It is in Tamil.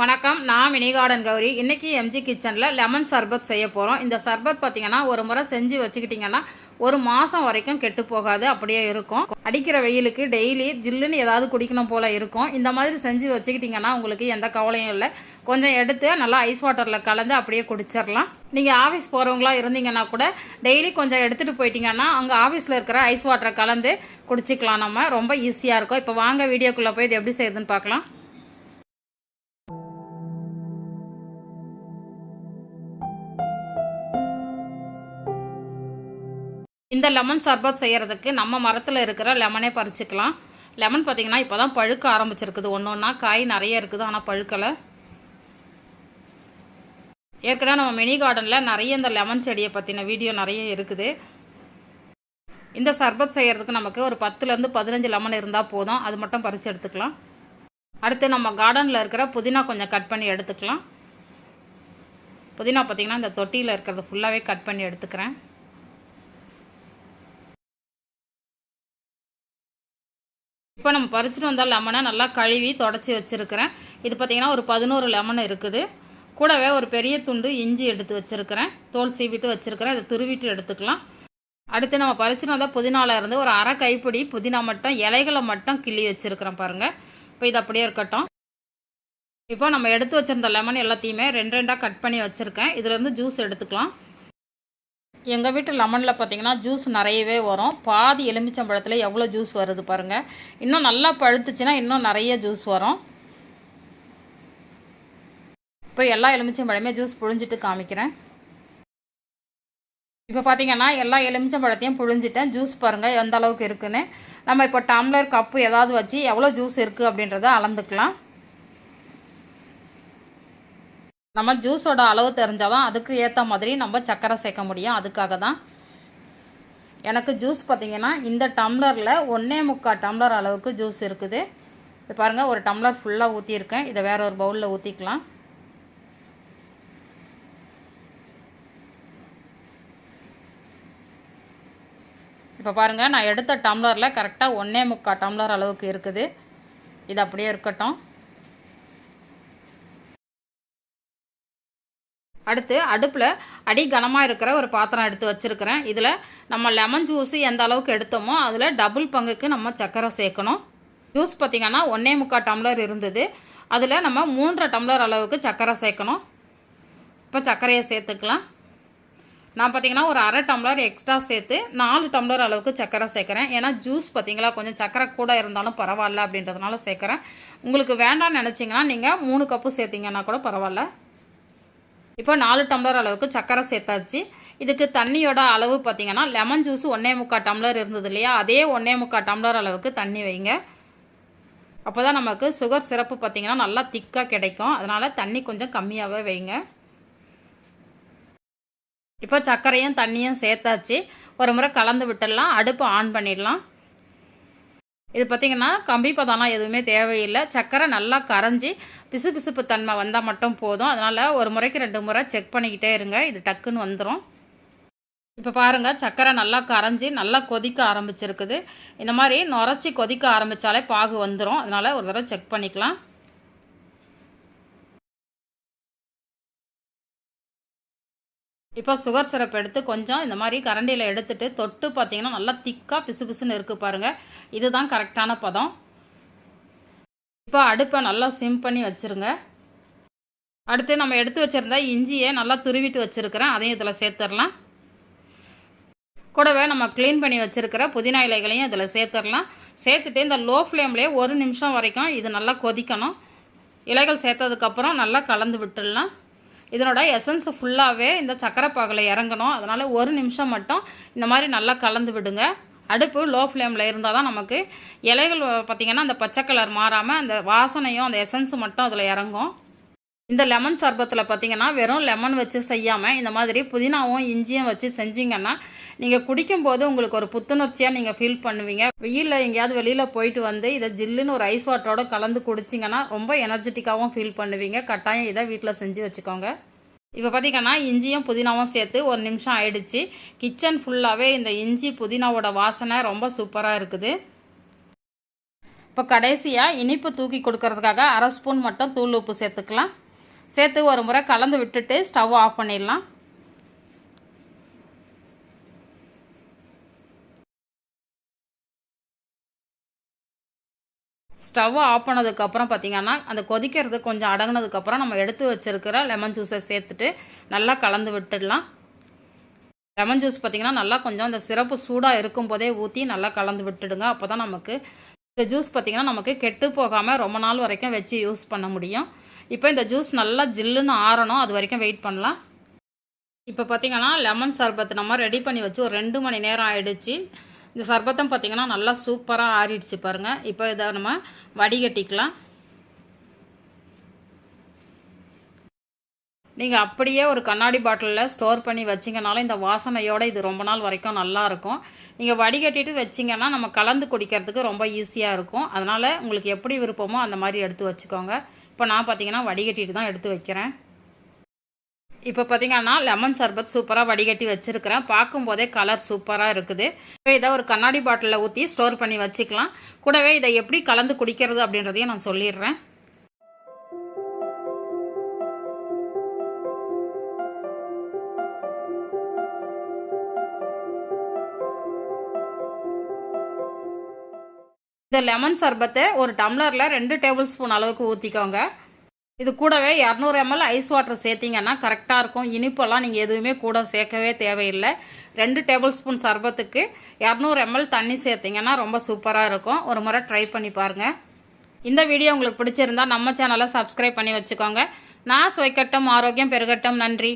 வணக்கம், நான் மினி கார்டன் கௌரி. இன்னைக்கு எம்ஜி கிச்சனில் லெமன் சர்பத் செய்ய போகிறோம். இந்த சர்பத் பார்த்தீங்கன்னா ஒரு முறை செஞ்சு வச்சுக்கிட்டிங்கன்னா ஒரு மாதம் வரைக்கும் கெட்டு போகாது, அப்படியே இருக்கும். அடிக்கிற வெயிலுக்கு டெய்லி ஜில்லுன்னு ஏதாவது குடிக்கணும் போல் இருக்கும். இந்த மாதிரி செஞ்சு வச்சுக்கிட்டிங்கன்னா உங்களுக்கு எந்த கவலையும் இல்லை. கொஞ்சம் எடுத்து நல்லா ஐஸ் வாட்டரில் கலந்து அப்படியே குடிச்சிடலாம். நீங்கள் ஆஃபீஸ் போகிறவங்களா இருந்தீங்கன்னா கூட டெய்லி கொஞ்சம் எடுத்துகிட்டு போயிட்டீங்கன்னா அங்கே ஆஃபீஸில் இருக்கிற ஐஸ் வாட்டரை கலந்து குடிச்சிக்கலாம். நம்ம ரொம்ப ஈஸியாக இருக்கும். இப்போ வாங்க வீடியோக்குள்ளே போய் இது எப்படி செய்யுதுன்னு பார்க்கலாம். இந்த லெமன் சர்பத் செய்கிறதுக்கு நம்ம மரத்தில் இருக்கிற லெமனே பறிச்சுக்கலாம். லெமன் பார்த்திங்கன்னா இப்போ தான் பழுக்க ஆரம்பிச்சிருக்குது. ஒன்று ஒன்றா காய் நிறைய இருக்குது, ஆனால் பழுக்கலை. ஏற்கனவே நம்ம மினி கார்டனில் நிறைய இந்த லெமன் செடியை பற்றின வீடியோ நிறைய இருக்குது. இந்த சர்பத் செய்கிறதுக்கு நமக்கு ஒரு 10லேருந்து 15 லெமன் இருந்தால் போதும். அது மட்டும் பறித்து எடுத்துக்கலாம். அடுத்து நம்ம கார்டனில் இருக்கிற புதினா கொஞ்சம் கட் பண்ணி எடுத்துக்கலாம். புதினா பார்த்திங்கன்னா இந்த தொட்டியில் இருக்கிறது ஃபுல்லாகவே கட் பண்ணி எடுத்துக்கிறேன். இப்போ நம்ம பறிச்சுட்டு வந்தால் லெமனை நல்லா கழுவி தொடச்சி வச்சுருக்கிறேன். இது பார்த்திங்கன்னா ஒரு 11 லெமன் இருக்குது. கூடவே ஒரு பெரிய துண்டு இஞ்சி எடுத்து வச்சுருக்கிறேன். தோல் சீவிட்டு வச்சுருக்கிறேன். இதை துருவிட்டு எடுத்துக்கலாம். அடுத்து நம்ம பறிச்சுட்டு வந்தால் புதினாவில் இருந்து ஒரு அரை கைப்பிடி புதினா மட்டும் இலைகளை மட்டும் கிள்ளி வச்சுருக்கிறேன் பாருங்கள். இப்போ இது அப்படியே இருக்கட்டும். இப்போ நம்ம எடுத்து வச்சுருந்த லெமன் எல்லாத்தையுமே 2 கட் பண்ணி வச்சுருக்கேன். இதுலேருந்து ஜூஸ் எடுத்துக்கலாம். எங்கள் வீட்டு லெமனில் பார்த்திங்கன்னா ஜூஸ் நிறையவே வரும். பாதி எலுமிச்சம்பழத்தில் எவ்வளோ ஜூஸ் வருது பாருங்கள். இன்னும் நல்லா பழுத்துச்சுன்னா இன்னும் நிறைய ஜூஸ் வரும். இப்போ எல்லா எலுமிச்சம்பழமே ஜூஸ் புழிஞ்சிட்டு காமிக்கிறேன். இப்போ பார்த்திங்கன்னா எல்லா எலுமிச்சம்பழத்தையும் புழிஞ்சிட்டேன். ஜூஸ் பாருங்கள் எந்த அளவுக்கு இருக்குன்னு. நம்ம இப்போ டம்ளர் கப்பு ஏதாவது வச்சு எவ்வளோ ஜூஸ் இருக்குது அப்படின்றத அளந்துக்கலாம். நம்ம ஜூஸோட அளவு தெரிஞ்சால் தான் அதுக்கு ஏற்ற மாதிரி நம்ம சர்க்கரை சேர்க்க முடியும். அதுக்காக தான் எனக்கு ஜூஸ் பார்த்திங்கன்னா இந்த டம்ளரில் 1.25 டம்ளர் அளவுக்கு ஜூஸ் இருக்குது. இது பாருங்கள், ஒரு டம்ளர் ஃபுல்லாக ஊற்றியிருக்கேன். இதை வேறு ஒரு பவுலில் ஊற்றிக்கலாம். இப்போ பாருங்கள், நான் எடுத்த டம்ளரில் கரெக்டாக 1.25 டம்ளர் அளவுக்கு இருக்குது. இது அப்படியே இருக்கட்டும். அடுத்து அடுப்பில் அடி கனமாக இருக்கிற ஒரு பாத்திரம் எடுத்து வச்சுருக்கிறேன். இதில் நம்ம லெமன் ஜூஸு எந்த அளவுக்கு எடுத்தோமோ அதில் டபுள் பங்குக்கு நம்ம சர்க்கரை சேர்க்கணும். ஜூஸ் பார்த்திங்கன்னா 1.25 டம்ளர் இருந்தது. அதில் நம்ம 3.5 டம்ளர் அளவுக்கு சர்க்கரை சேர்க்கணும். இப்போ சர்க்கரையை சேர்த்துக்கலாம். நான் பார்த்திங்கன்னா ஒரு அரை டம்ளர் எக்ஸ்ட்ரா சேர்த்து 4 டம்ளர் அளவுக்கு சர்க்கரை சேர்க்குறேன். ஏன்னா ஜூஸ் பார்த்திங்களா கொஞ்சம் சர்க்கரை கூட இருந்தாலும் பரவாயில்ல அப்படின்றதுனால சேர்க்குறேன். உங்களுக்கு வேண்டாம்னு நினச்சிங்கன்னா நீங்கள் 3 கப்பு சேர்த்திங்கன்னா கூட பரவாயில்ல. இப்போ 4 டம்ளர் அளவுக்கு சர்க்கரை சேர்த்தாச்சு. இதுக்கு தண்ணியோட அளவு பார்த்திங்கன்னா லெமன் ஜூஸ் 1.25 டம்ளர் இருந்தது இல்லையா, அதே 1.25 டம்ளர் அளவுக்கு தண்ணி வைங்க. அப்போ தான் நமக்கு சுகர் சிரப்பு பார்த்திங்கன்னா நல்லா திக்காக கிடைக்கும். அதனால் தண்ணி கொஞ்சம் கம்மியாகவே வைங்க. இப்போ சர்க்கரையும் தண்ணியும் சேர்த்தாச்சு. ஒரு முறை கலந்து விட்டுடலாம். அடுப்பு ஆன் பண்ணிடலாம். இது பார்த்திங்கன்னா கம்பி பதம்லாம் எதுவுமே தேவையில்லை. சர்க்கரை நல்லா கரைஞ்சி பிசுபிசுப்பு தன்மை வந்தால் மட்டும் போதும். அதனால் ஒரு முறைக்கு 2 முறை செக் பண்ணிக்கிட்டே இருங்க. இது டக்குன்னு வந்துடும். இப்போ பாருங்கள், சர்க்கரை நல்லா கரைஞ்சி நல்லா கொதிக்க ஆரம்பிச்சிருக்குது. இந்த மாதிரி நுரைச்சி கொதிக்க ஆரம்பித்தாலே பாகு வந்துடும். அதனால் ஒரு தடவை செக் பண்ணிக்கலாம். இப்போ சுகர் சிரப் எடுத்து கொஞ்சம் இந்த மாதிரி கரண்டியில் எடுத்துகிட்டு தொட்டு பார்த்திங்கன்னா நல்லா திக்காக பிசுபிசுன்னு இருக்குது பாருங்கள். இதுதான் கரெக்டான பதம். இப்போ அடுப்பை நல்லா சிம் பண்ணி வச்சுருங்க. அடுத்து நம்ம எடுத்து வச்சுருந்தா இஞ்சியை நல்லா துருவிட்டு வச்சுருக்கிறேன். அதையும் இதில் சேர்த்துடலாம். கூடவே நம்ம க்ளீன் பண்ணி வச்சுருக்கிற புதினா இலைகளையும் இதில் சேர்த்துடலாம். சேர்த்துட்டு இந்த லோ ஃப்ளேம்லேயே 1 நிமிஷம் வரைக்கும் இது நல்லா கொதிக்கணும். இலைகள் சேர்த்ததுக்கப்புறம் நல்லா கலந்து விட்டுடலாம். இதனோட எசன்ஸ் ஃபுல்லாகவே இந்த சர்க்கரை பாகில் இறங்கணும். அதனால் 1 நிமிஷம் மட்டும் இந்த மாதிரி நல்லா கலந்து விடுங்க. அடுப்பு லோ ஃப்ளேமில் இருந்தால் தான் நமக்கு இலைகள் பார்த்திங்கன்னா அந்த பச்சை கலர் மாறாமல் அந்த வாசனையும் அந்த எசன்ஸு மட்டும் அதில் இறங்கும். இந்த லெமன் சர்பத்தில் பார்த்திங்கன்னா வெறும் லெமன் வச்சு செய்யாமல் இந்த மாதிரி புதினாவும் இஞ்சியும் வச்சு செஞ்சிங்கன்னா நீங்கள் குடிக்கும்போது உங்களுக்கு ஒரு புத்துணர்ச்சியாக நீங்கள் ஃபீல் பண்ணுவீங்க. வெயிலில் எங்கேயாவது வெளியில் போயிட்டு வந்து இதை ஜில்லுன்னு ஒரு ஐஸ் வாட்டரோடு கலந்து குடிச்சிங்கன்னா ரொம்ப எனர்ஜெட்டிக்காகவும் ஃபீல் பண்ணுவீங்க. கட்டாயம் இதை வீட்டில் செஞ்சு வச்சுக்கோங்க. இப்போ பார்த்திங்கன்னா இஞ்சியும் புதினாவும் சேர்த்து 1 நிமிஷம் ஆயிடுச்சு. கிச்சன் ஃபுல்லாகவே இந்த இஞ்சி புதினாவோட வாசனை ரொம்ப சூப்பராக இருக்குது. இப்போ கடைசியாக இனிப்பு தூக்கி கொடுக்கறதுக்காக அரை ஸ்பூன் மட்டும் தூள் உப்பு சேர்த்துக்கலாம். சேர்த்து ஒரு முறை கலந்து விட்டுட்டு ஸ்டவ் ஆஃப் பண்ணிடலாம். ஸ்டவ் ஆஃப் பண்ணதுக்கப்புறம் பார்த்திங்கன்னா அந்த கொதிக்கிறது கொஞ்சம் அடங்கினதுக்கப்புறம் நம்ம எடுத்து வச்சுருக்கிற லெமன் ஜூஸை சேர்த்துட்டு நல்லா கலந்து விட்டுடலாம். லெமன் ஜூஸ் பார்த்திங்கன்னா நல்லா கொஞ்சம் இந்த சிரப்பு சூடாக இருக்கும் போதே ஊற்றி நல்லா கலந்து விட்டுடுங்க. அப்போ தான் நமக்கு இந்த ஜூஸ் பார்த்திங்கன்னா நமக்கு கெட்டு போகாமல் ரொம்ப நாள் வரைக்கும் வச்சு யூஸ் பண்ண முடியும். இப்போ இந்த ஜூஸ் நல்லா ஜில்லுன்னு ஆறணும், அது வரைக்கும் வெயிட் பண்ணலாம். இப்போ பார்த்திங்கன்னா லெமன் சர்பத் நம்ம ரெடி பண்ணி வச்சு ஒரு 2 மணி நேரம் ஆகிடுச்சு. இந்த சர்பத்தம் பார்த்திங்கன்னா நல்லா சூப்பராக ஆறிடுச்சு பாருங்கள். இப்போ இதை நம்ம வடிகட்டிக்கலாம். நீங்கள் அப்படியே ஒரு கண்ணாடி பாட்டிலில் ஸ்டோர் பண்ணி வச்சிங்கனாலும் இந்த வாசனையோடு இது ரொம்ப நாள் வரைக்கும் நல்லாயிருக்கும். நீங்கள் வடிகட்டிட்டு வச்சிங்கன்னா நம்ம கலந்து குடிக்கிறதுக்கு ரொம்ப ஈஸியாக இருக்கும். அதனால் உங்களுக்கு எப்படி விருப்பமோ அந்த மாதிரி எடுத்து வச்சுக்கோங்க. இப்போ நான் பார்த்திங்கன்னா வடிகட்டிட்டு தான் எடுத்து வைக்கிறேன். இப்போ பார்த்திங்கன்னா லெமன் சர்பத் சூப்பராக வடிகட்டி வச்சுருக்கிறேன். பார்க்கும்போதே கலர் சூப்பராக இருக்குது. இப்போ இதை ஒரு கண்ணாடி பாட்டிலில் ஊற்றி ஸ்டோர் பண்ணி வச்சுக்கலாம். கூடவே இதை எப்படி கலந்து குடிக்கிறது அப்படின்றதையும் நான் சொல்லிடுறேன். இந்த லெமன் சர்பத்தை ஒரு டம்ளரில் 2 டேபிள் ஸ்பூன் அளவுக்கு ஊற்றிக்கோங்க. இது கூடவே 200 ml ஐஸ் வாட்டர் சேர்த்திங்கன்னா கரெக்டாக இருக்கும். இனிப்பெல்லாம் நீங்கள் எதுவுமே கூட சேர்க்கவே தேவையில்லை. 2 டேபிள் ஸ்பூன் சர்பத்துக்கு 200 ml தண்ணி சேர்த்திங்கன்னா ரொம்ப சூப்பராக இருக்கும். ஒரு முறை ட்ரை பண்ணி பாருங்கள். இந்த வீடியோ உங்களுக்கு பிடிச்சிருந்தா நம்ம சேனலை சப்ஸ்கிரைப் பண்ணி வச்சுக்கோங்க. நான் சுவைக்கட்டும், ஆரோக்கியம் பெருகட்டும். நன்றி.